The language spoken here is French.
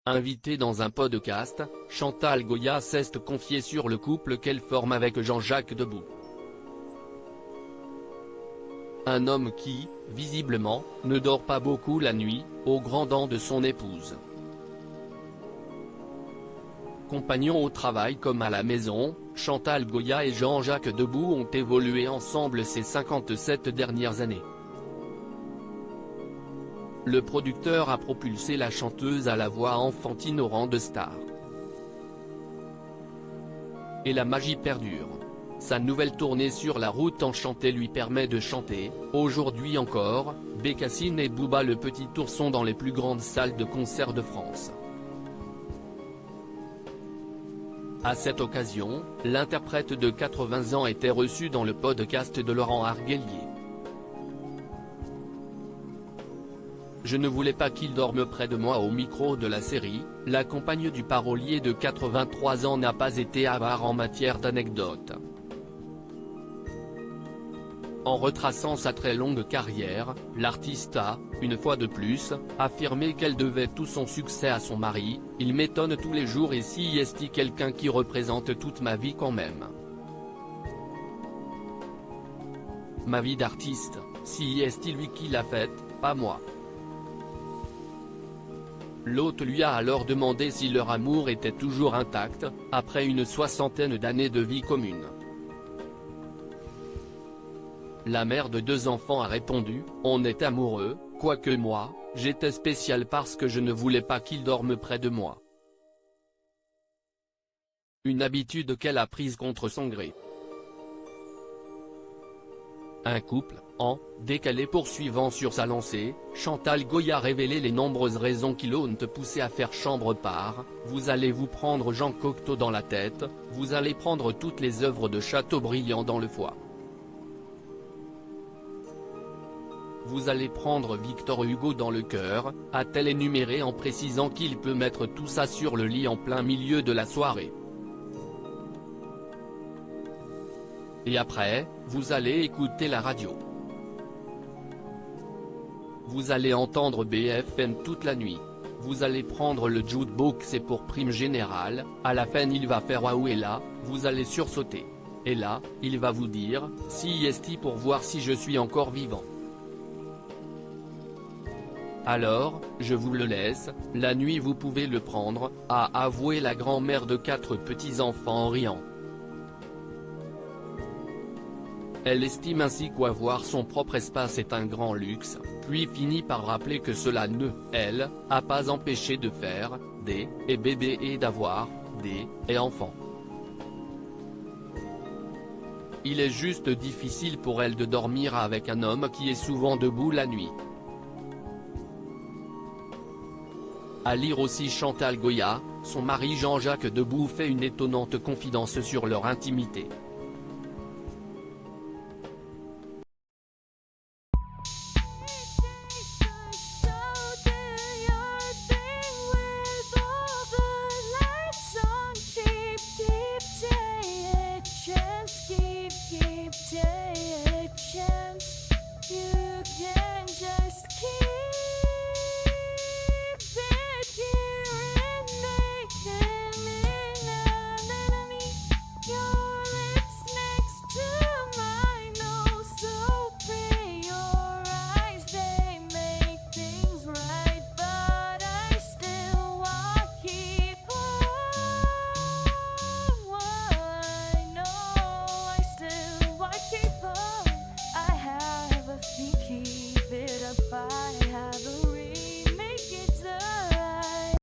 Invitée dans un podcast, Chantal Goya s'est confiée sur le couple qu'elle forme avec Jean-Jacques Debout. Un homme qui, visiblement, ne dort pas beaucoup la nuit, au grand dam de son épouse. Compagnons au travail comme à la maison, Chantal Goya et Jean-Jacques Debout ont évolué ensemble ces 57 dernières années. Le producteur a propulsé la chanteuse à la voix enfantine au rang de star. Et la magie perdure. Sa nouvelle tournée sur la route enchantée lui permet de chanter, aujourd'hui encore, Bécassine et Booba le Petit Ourson dans les plus grandes salles de concert de France. À cette occasion, l'interprète de 80 ans était reçu dans le podcast de Laurent Arguelier. Je ne voulais pas qu'il dorme près de moi au micro de la série, la compagne du parolier de 83 ans n'a pas été avare en matière d'anecdotes. En retraçant sa très longue carrière, l'artiste a, une fois de plus, affirmé qu'elle devait tout son succès à son mari. Il m'étonne tous les jours et si est-il quelqu'un qui représente toute ma vie quand même. Ma vie d'artiste, si est-il lui qui l'a faite, pas moi. L'hôte lui a alors demandé si leur amour était toujours intact, après une soixantaine d'années de vie commune. La mère de 2 enfants a répondu, « On est amoureux, quoique moi, j'étais spécial parce que je ne voulais pas qu'il dorme près de moi. » Une habitude qu'elle a prise contre son gré. Un couple, en décalé poursuivant sur sa lancée, Chantal Goya a révélé les nombreuses raisons qui l'ont poussé à faire chambre part. Vous allez vous prendre Jean Cocteau dans la tête, vous allez prendre toutes les œuvres de Chateaubriand dans le foie. Vous allez prendre Victor Hugo dans le cœur, a-t-elle énuméré en précisant qu'il peut mettre tout ça sur le lit en plein milieu de la soirée. Et après, vous allez écouter la radio. Vous allez entendre BFM toute la nuit. Vous allez prendre le jukebox et pour prime générale, à la fin il va faire waouh et là, vous allez sursauter. Et là, il va vous dire, si est-il pour voir si je suis encore vivant. Alors, je vous le laisse, la nuit vous pouvez le prendre, a avoué la grand-mère de 4 petits-enfants en riant. Elle estime ainsi qu'avoir son propre espace est un grand luxe, puis finit par rappeler que cela ne, elle, a pas empêché de faire, des, et bébés et d'avoir, des, et enfants. Il est juste difficile pour elle de dormir avec un homme qui est souvent debout la nuit. À lire aussi Chantal Goya, son mari Jean-Jacques Debout fait une étonnante confidence sur leur intimité.